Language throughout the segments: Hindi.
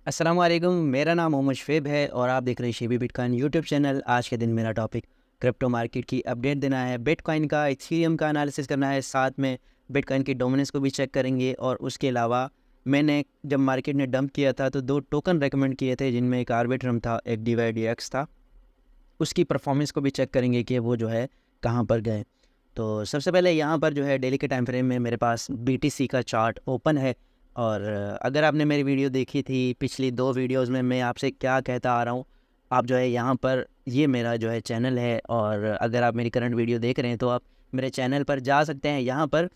अस्सलाम वालेकुम। मेरा नाम मोहम्मद शुएब है और आप देख रहे हैं शेबी बिटकॉइन यूट्यूब चैनल। आज के दिन मेरा टॉपिक क्रिप्टो मार्केट की अपडेट देना है, बिटकॉइन का इथेरियम का एनालिसिस करना है, साथ में बिटकॉइन की डोमिनेंस को भी चेक करेंगे। और उसके अलावा मैंने जब मार्केट ने डंप किया था तो दो टोकन रेकमेंड किए थे, जिनमें एक आर्बिट्रम था, एक DYDX था। उसकी परफॉर्मेंस को भी चेक करेंगे कि वो जो है कहाँ पर गए। तो सबसे पहले यहाँ पर जो है डेली के टाइम फ्रेम में मेरे पास BTC का चार्ट ओपन है। और अगर आपने मेरी वीडियो देखी थी पिछली दो वीडियोस में, मैं आपसे क्या कहता आ रहा हूँ, आप जो है यहाँ पर, ये मेरा जो है चैनल है। और अगर आप मेरी करंट वीडियो देख रहे हैं तो आप मेरे चैनल पर जा सकते हैं। यहाँ पर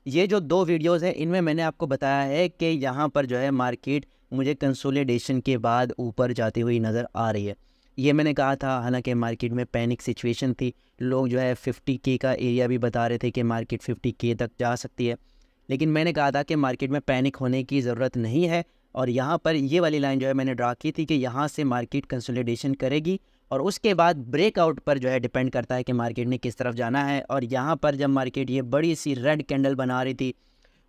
ये जो दो वीडियोस हैं इनमें मैंने आपको बताया है कि यहाँ पर जो है मार्केट मुझे कंसोलिडेशन के बाद ऊपर जाती हुई नज़र आ रही है। ये मैंने कहा था, हालांकि मार्केट में पैनिक सिचुएशन थी। लोग जो है 50K का एरिया भी बता रहे थे कि मार्केट 50K तक जा सकती है, लेकिन मैंने कहा था कि मार्केट में पैनिक होने की ज़रूरत नहीं है। और यहाँ पर ये वाली लाइन जो है मैंने ड्रा की थी कि यहाँ से मार्केट कंसोलिडेशन करेगी और उसके बाद ब्रेकआउट पर जो है डिपेंड करता है कि मार्केट ने किस तरफ जाना है। और यहाँ पर जब मार्केट ये बड़ी सी रेड कैंडल बना रही थी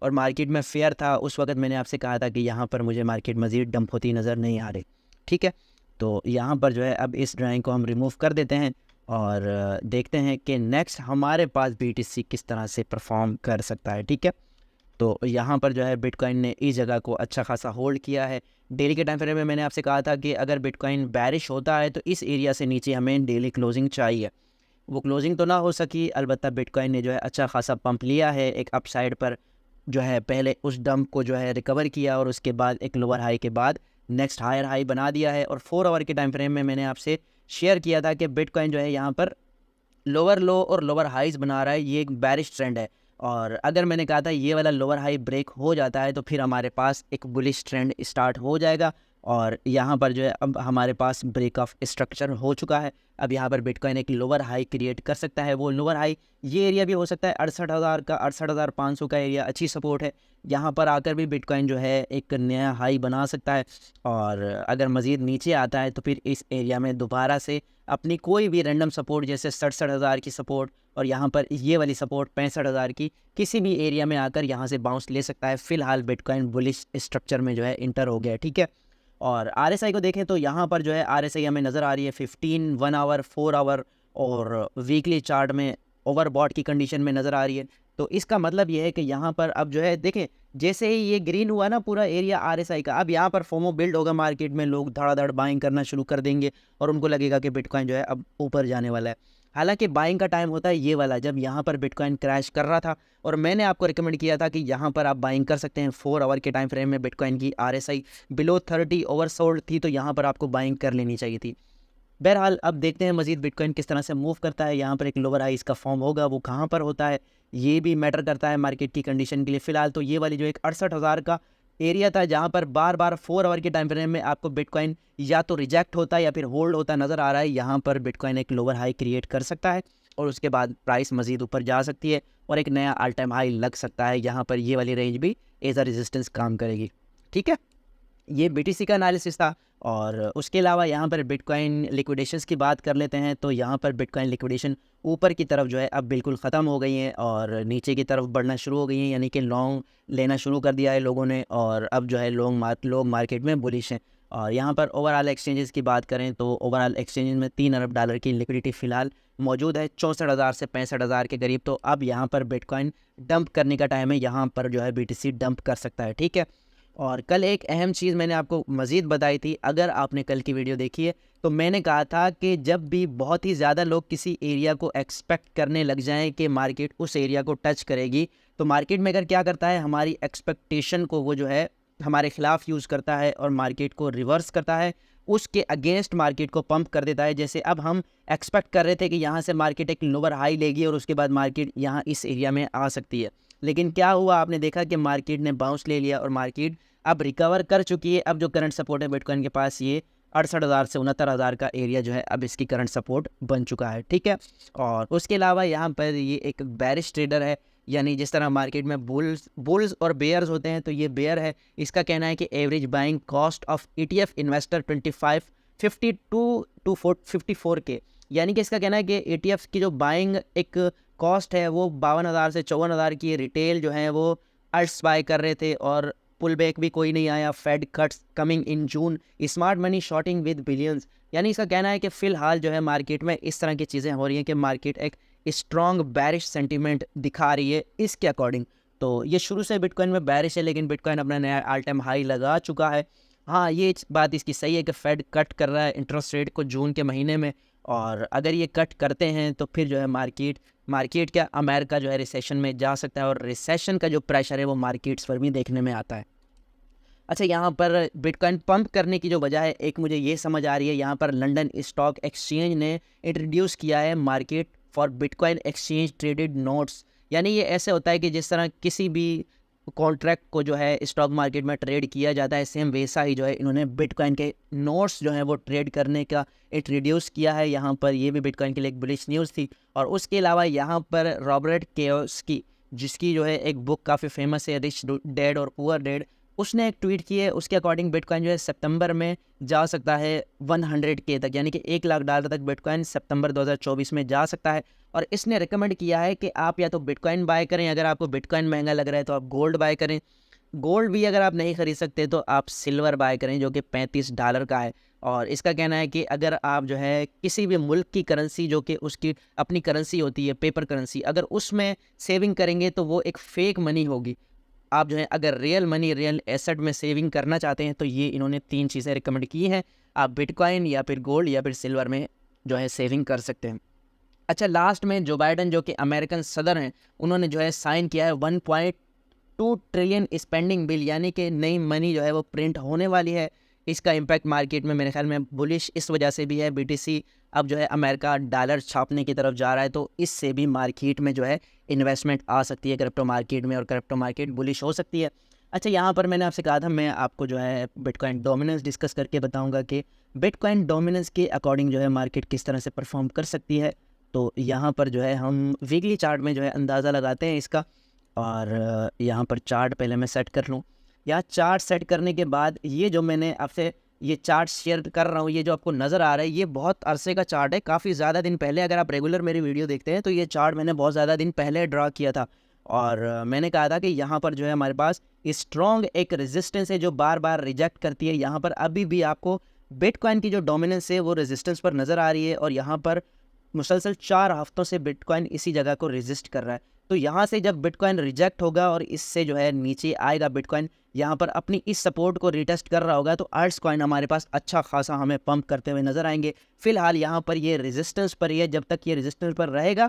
और मार्केट में फेयर था, उस वक्त मैंने आपसे कहा था कि यहाँ पर मुझे मार्केट मज़ीद डंप होती नज़र नहीं आ रही। ठीक है, तो यहाँ पर जो है अब इस ड्राइंग को हम रिमूव कर देते हैं और देखते हैं कि नेक्स्ट हमारे पास BTC किस तरह से परफॉर्म कर सकता है। ठीक है, तो यहाँ पर जो है बिटकॉइन ने इस जगह को अच्छा खासा होल्ड किया है। डेली के टाइम फ्रेम में मैंने आपसे कहा था कि अगर बिटकॉइन बैरिश होता है तो इस एरिया से नीचे हमें डेली क्लोजिंग चाहिए। वो क्लोजिंग तो ना हो सकी, अलबत्ता बिटकॉइन ने जो है अच्छा खासा पंप लिया है एक अपसाइड पर, जो है पहले उस डंप को जो है रिकवर किया और उसके बाद एक लोअर हाई के बाद नेक्स्ट हायर हाई बना दिया है। और 4 आवर के टाइम फ्रेम में मैंने आपसे शेयर किया था कि बिटकॉइन जो है यहाँ पर लोअर लो और लोअर हाइज बना रहा है, ये एक बैरिश ट्रेंड है। और अगर मैंने कहा था ये वाला लोअर हाई ब्रेक हो जाता है तो फिर हमारे पास एक बुलिश ट्रेंड स्टार्ट हो जाएगा। और यहाँ पर जो है अब हमारे पास ब्रेक ऑफ स्ट्रक्चर हो चुका है। अब यहाँ पर बिटकॉइन एक लोअर हाई क्रिएट कर सकता है। वो लोअर हाई ये एरिया भी हो सकता है 68,000 का, 68,500 का एरिया अच्छी सपोर्ट है। यहाँ पर आकर भी बिटकॉइन जो है एक नया हाई बना सकता है। और अगर मज़ीद नीचे आता है तो फिर इस एरिया में दोबारा से अपनी कोई भी रैंडम सपोर्ट, जैसे 67,000 की सपोर्ट और यहाँ पर ये वाली सपोर्ट 65,000 की, किसी भी एरिया में आकर यहाँ से बाउंस ले सकता है। फिलहाल बिटकॉइन बुलिश स्ट्रक्चर में जो है इंटर हो गया है। ठीक है, और RSI को देखें तो यहाँ पर जो है RSI हमें नज़र आ रही है 15, 1 आवर, 4 आवर और वीकली चार्ट में ओवरबॉट की कंडीशन में नज़र आ रही है। तो इसका मतलब ये है कि यहाँ पर अब जो है देखें, जैसे ही ये ग्रीन हुआ ना पूरा एरिया RSI का, अब यहाँ पर फोमो बिल्ड होगा मार्केट में, लोग धड़ाधड़ बाइंग करना शुरू कर देंगे और उनको लगेगा कि बिटकॉइन जो है अब ऊपर जाने वाला है। हालांकि बाइंग का टाइम होता है ये वाला जब यहाँ पर बिटकॉइन क्रैश कर रहा था, और मैंने आपको रिकमेंड किया था कि यहाँ पर आप बाइंग कर सकते हैं। 4 आवर के टाइम फ्रेम में बिटकॉइन की RSI बिलो 30 ओवरसोल्ड थी, तो यहाँ पर आपको बाइंग कर लेनी चाहिए थी। बहरहाल अब देखते हैं मजीद बिटकॉइन किस तरह से मूव करता है। यहाँ पर एक लोअर हाई इसका फॉर्म होगा, वो कहाँ पर होता है ये भी मैटर करता है मार्केट की कंडीशन के लिए। फिलहाल तो ये वाली जो एक 68,000 का एरिया था, जहाँ पर बार बार 4 आवर के टाइम फ्रेम में आपको बिटकॉइन या तो रिजेक्ट होता है या फिर होल्ड होता नज़र आ रहा है। यहाँ पर बिटकॉइन एक लोअर हाई क्रिएट कर सकता है और उसके बाद प्राइस मजीद ऊपर जा सकती है और एक नया ऑल टाइम हाई लग सकता है। यहाँ पर ये वाली रेंज भी एज अ रेजिस्टेंस काम करेगी। ठीक है, ये BTC का एनालिसिस था। और उसके अलावा यहाँ पर बिटकॉइन लिक्विडेशंस की बात कर लेते हैं। तो यहाँ पर बिटकॉइन लिक्विडेशन ऊपर की तरफ जो है अब बिल्कुल ख़त्म हो गई हैं और नीचे की तरफ बढ़ना शुरू हो गई हैं, यानी कि लॉन्ग लेना शुरू कर दिया है लोगों ने। और अब जो है लोग मार्केट में बुलिश हैं। और यहाँ पर ओवरऑल एक्सचेंजेस की बात करें तो ओवरऑल एक्सचेंजेस में $3 अरब की लिक्विडिटी फ़िलहाल मौजूद है, 64,000 से 65,000 के करीब। तो अब यहाँ पर बिटकॉइन डंप करने का टाइम है, यहाँ पर जो है BTC डंप कर सकता है। ठीक है, और कल एक अहम चीज़ मैंने आपको मज़ीद बताई थी, अगर आपने कल की वीडियो देखी है तो मैंने कहा था कि जब भी बहुत ही ज़्यादा लोग किसी एरिया को एक्सपेक्ट करने लग जाएं कि मार्केट उस एरिया को टच करेगी, तो मार्केट में अगर क्या करता है, हमारी एक्सपेक्टेशन को वो जो है हमारे ख़िलाफ़ यूज़ करता है और मार्केट को रिवर्स करता है, उसके अगेंस्ट मार्केट को पंप कर देता है। जैसे अब हम एक्सपेक्ट कर रहे थे कि यहाँ से मार्केट एक लोअर हाई लेगी और उसके बाद मार्केट यहाँ इस एरिया में आ सकती है, लेकिन क्या हुआ, आपने देखा कि मार्केट ने बाउंस ले लिया और मार्केट अब रिकवर कर चुकी है। अब जो करंट सपोर्ट है बिटकॉइन के पास, ये 68,000 से 69,000 का एरिया जो है अब इसकी करंट सपोर्ट बन चुका है। ठीक है, और उसके अलावा यहाँ पर ये एक बेरिश ट्रेडर है, यानी जिस तरह मार्केट में बुल्स और बेयर्स होते हैं, तो ये बेयर है। इसका कहना है कि average buying cost of ETF investor 52 to 54 के, यानी कि इसका कहना है कि ETF की जो बाइंग एक कॉस्ट है वो 52,000 से 54,000 की। रिटेल जो है वो अर्ट्स बाय कर रहे थे और पुल बैक भी कोई नहीं आया, Fed cuts coming in June, smart money shorting with billions. यानी इसका कहना है कि फ़िलहाल जो है मार्केट में इस तरह की चीज़ें हो रही हैं कि मार्केट एक स्ट्रॉन्ग बैरिश सेंटीमेंट दिखा रही है इसके अकॉर्डिंग। तो ये शुरू से बिटकॉइन में बैरिश है, लेकिन बिटकॉइन अपना नया ऑल टाइम हाई लगा चुका है। हाँ, ये बात इसकी सही है कि फेड कट कर रहा है इंटरेस्ट रेट को जून के महीने में, और अगर ये कट करते हैं तो फिर जो है मार्केट क्या, अमेरिका जो है रिसेशन में जा सकता है, और रिसेशन का जो प्रेशर है वो मार्केट्स पर भी देखने में आता है। अच्छा, यहाँ पर बिटकॉइन पंप करने की जो वजह है, एक मुझे ये समझ आ रही है, यहाँ पर लंदन स्टॉक एक्सचेंज ने इंट्रोड्यूस किया है market for bitcoin exchange traded notes. यानी ये ऐसे होता है कि जिस तरह किसी भी कॉन्ट्रैक्ट को जो है स्टॉक मार्केट में ट्रेड किया जाता है, सेम वैसा ही जो है इन्होंने बिटकॉइन के नोट्स जो है वो ट्रेड करने का इंट्रोड्यूस किया है। यहाँ पर ये भी बिटकॉइन के लिए एक बुलिश न्यूज़ थी। और उसके अलावा यहाँ पर रॉबर्ट कियोसाकी, जिसकी जो है एक बुक काफ़ी फेमस है, रिच डैड और पुअर डैड, उसने एक ट्वीट की है। उसके अकॉर्डिंग बिटकॉइन जो है सितंबर में जा सकता है 100K तक, यानी कि $1,00,000 तक बिटकॉइन सितंबर 2024 में जा सकता है। और इसने रिकमेंड किया है कि आप या तो बिटकॉइन बाय करें, अगर आपको बिटकॉइन महंगा लग रहा है तो आप गोल्ड बाय करें, गोल्ड भी अगर आप नहीं खरीद सकते तो आप सिल्वर बाय करें जो कि $35 का है। और इसका कहना है कि अगर आप जो है किसी भी मुल्क की करेंसी, जो कि उसकी अपनी करेंसी होती है पेपर करेंसी, अगर उसमें सेविंग करेंगे तो वो एक फेक मनी होगी। आप जो है अगर रियल मनी, रियल एसेट में सेविंग करना चाहते हैं तो ये इन्होंने 3 चीज़ें रिकमेंड की हैं। आप बिटकॉइन या फिर गोल्ड या फिर सिल्वर में जो है सेविंग कर सकते हैं। अच्छा, लास्ट में जो बाइडन, जो कि अमेरिकन सदर हैं, उन्होंने जो है साइन किया है 1.2 ट्रिलियन स्पेंडिंग बिल, यानी कि नई मनी जो है वो प्रिंट होने वाली है। इसका इम्पैक्ट मार्केट में मेरे ख्याल में बुलिश इस वजह से भी है, बीटीसी अब जो है अमेरिका डॉलर छापने की तरफ जा रहा है, तो इससे भी मार्केट में जो है इन्वेस्टमेंट आ सकती है क्रिप्टो मार्केट में, और क्रिप्टो मार्केट बुलिश हो सकती है। अच्छा, यहाँ पर मैंने आपसे कहा था मैं आपको जो है बिटकॉइन डोमिनेंस डिस्कस करके बताऊंगा कि बिटकॉइन डोमिनेंस के अकॉर्डिंग जो है मार्केट किस तरह से परफॉर्म कर सकती है। तो यहाँ पर जो है हम वीकली चार्ट में जो है अंदाज़ा लगाते हैं इसका, और यहाँ पर चार्ट पहले मैं सेट कर लूँ। यहाँ चार्ट सेट करने के बाद ये जो मैंने आपसे ये चार्ट शेयर कर रहा हूँ, ये जो आपको नज़र आ रहा है, ये बहुत अरसे का चार्ट है, काफ़ी ज़्यादा दिन पहले, अगर आप रेगुलर मेरी वीडियो देखते हैं तो ये चार्ट मैंने बहुत ज़्यादा दिन पहले ड्रा किया था। और मैंने कहा था कि यहाँ पर जो है हमारे पास स्ट्रॉन्ग एक रेजिस्टेंस है जो बार बार रिजेक्ट करती है। यहाँ पर अभी भी आपको बिटकॉइन की जो डोमिनेंस है वो रेजिस्टेंस पर नज़र आ रही है, और यहाँ पर मुसलसल 4 हफ्तों से बिटकॉइन इसी जगह को रेजिस्ट कर रहा है। तो यहाँ से जब बिटकॉइन रिजेक्ट होगा और इससे जो है नीचे आएगा, बिटकॉइन यहाँ पर अपनी इस सपोर्ट को रिटेस्ट कर रहा होगा, तो आल्ट्स कॉइन हमारे पास अच्छा खासा हमें पंप करते हुए नजर आएंगे। फिलहाल यहाँ पर ये रेजिस्टेंस पर ही है, जब तक ये रेजिस्टेंस पर रहेगा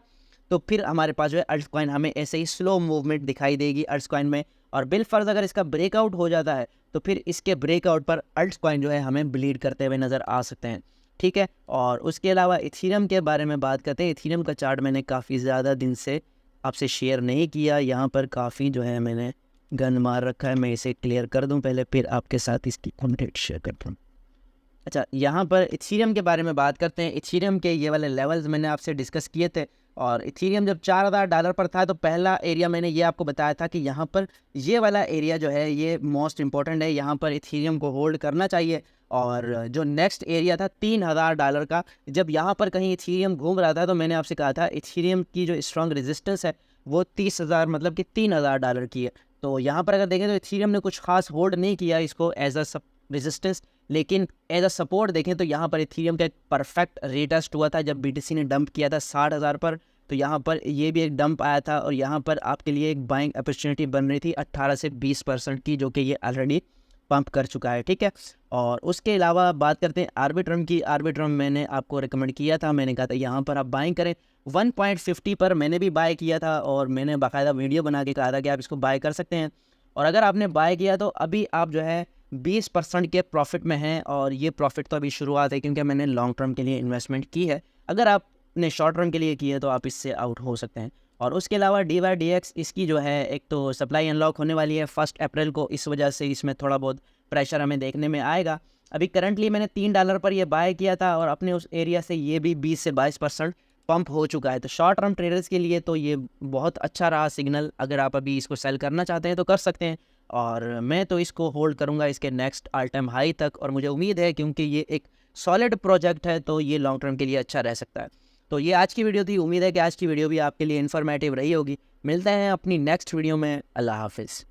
तो फिर हमारे पास जो है अल्ट्स कॉइन हमें ऐसे ही स्लो मूवमेंट दिखाई देगी अल्ट्स कॉइन में। और बिलफर्ज अगर इसका ब्रेकआउट हो जाता है तो फिर इसके ब्रेकआउट पर अल्ट्स कॉइन जो है हमें ब्लीड करते हुए नज़र आ सकते हैं। ठीक है, और उसके अलावा इथीरियम के बारे में बात करते हैं। इथीरियम का चार्ट मैंने काफ़ी ज़्यादा दिन से आपसे शेयर नहीं किया, यहाँ पर काफ़ी जो है मैंने गन मार रखा है। मैं इसे क्लियर कर दूं पहले, फिर आपके साथ इसकी कंटेंट शेयर करता हूँ। अच्छा, यहाँ पर इथीरियम के बारे में बात करते हैं। इथीरियम के ये वाले लेवल्स मैंने आपसे डिस्कस किए थे, और इथीरियम जब $4,000 पर था तो पहला एरिया मैंने ये आपको बताया था कि यहाँ पर ये वाला एरिया जो है ये मोस्ट इंपॉर्टेंट है, यहाँ पर इथीरियम को होल्ड करना चाहिए। और जो नेक्स्ट एरिया था $3,000 का, जब यहाँ पर कहीं इथीरियम घूम रहा था तो मैंने आपसे कहा था इथीरियम की जो स्ट्रॉन्ग रेजिस्टेंस है वो 30,000 मतलब कि $3,000 की है। तो यहाँ पर अगर देखें तो इथीरियम ने कुछ खास होल्ड नहीं किया इसको एज अ रेजिस्टेंस, लेकिन एज अ सपोर्ट देखें तो यहाँ पर इथीरियम का एक परफेक्ट रीटेस्ट हुआ था जब बीटीसी ने डंप किया था 60,000 पर। तो यहाँ पर ये भी एक डंप आया था, और यहाँ पर आपके लिए एक बाइंग अपॉर्चुनिटी बन रही थी 18 से 20% की, जो कि ये ऑलरेडी पंप कर चुका है। ठीक है, और उसके अलावा बात करते हैं आर्बिट्रम की। आर्बिट्रम मैंने आपको रिकमेंड किया था, मैंने कहा था यहाँ पर आप बाइंग करें। 1.50 पर मैंने भी बाय किया था, और मैंने बाकायदा वीडियो बना के कहा था कि आप इसको बाय कर सकते हैं। और अगर आपने बाय किया तो अभी आप जो है 20% के प्रॉफिट में हैं, और ये प्रॉफिट तो अभी शुरुआत है क्योंकि मैंने लॉन्ग टर्म के लिए इन्वेस्टमेंट की है। अगर आपने शॉर्ट टर्म के लिए की है तो आप इससे आउट हो सकते हैं। और उसके अलावा DYDX, इसकी जो है एक तो सप्लाई अनलॉक होने वाली है 1 अप्रैल को, इस वजह से इसमें थोड़ा बहुत प्रेशर हमें देखने में आएगा। अभी करंटली मैंने $3 पर ये बाय किया था, और अपने उस एरिया से ये भी 20 से 22% पंप हो चुका है। तो शॉर्ट टर्म ट्रेडर्स के लिए तो ये बहुत अच्छा रहा सिग्नल, अगर आप अभी इसको सेल करना चाहते हैं तो कर सकते हैं। और मैं तो इसको होल्ड करूंगा इसके नेक्स्ट ऑल टाइम हाई तक, और मुझे उम्मीद है क्योंकि ये एक सॉलिड प्रोजेक्ट है तो ये लॉन्ग टर्म के लिए अच्छा रह सकता है। तो ये आज की वीडियो थी, उम्मीद है कि आज की वीडियो भी आपके लिए इन्फॉर्मेटिव रही होगी। मिलते हैं अपनी नेक्स्ट वीडियो में, अल्लाह हाफिज़।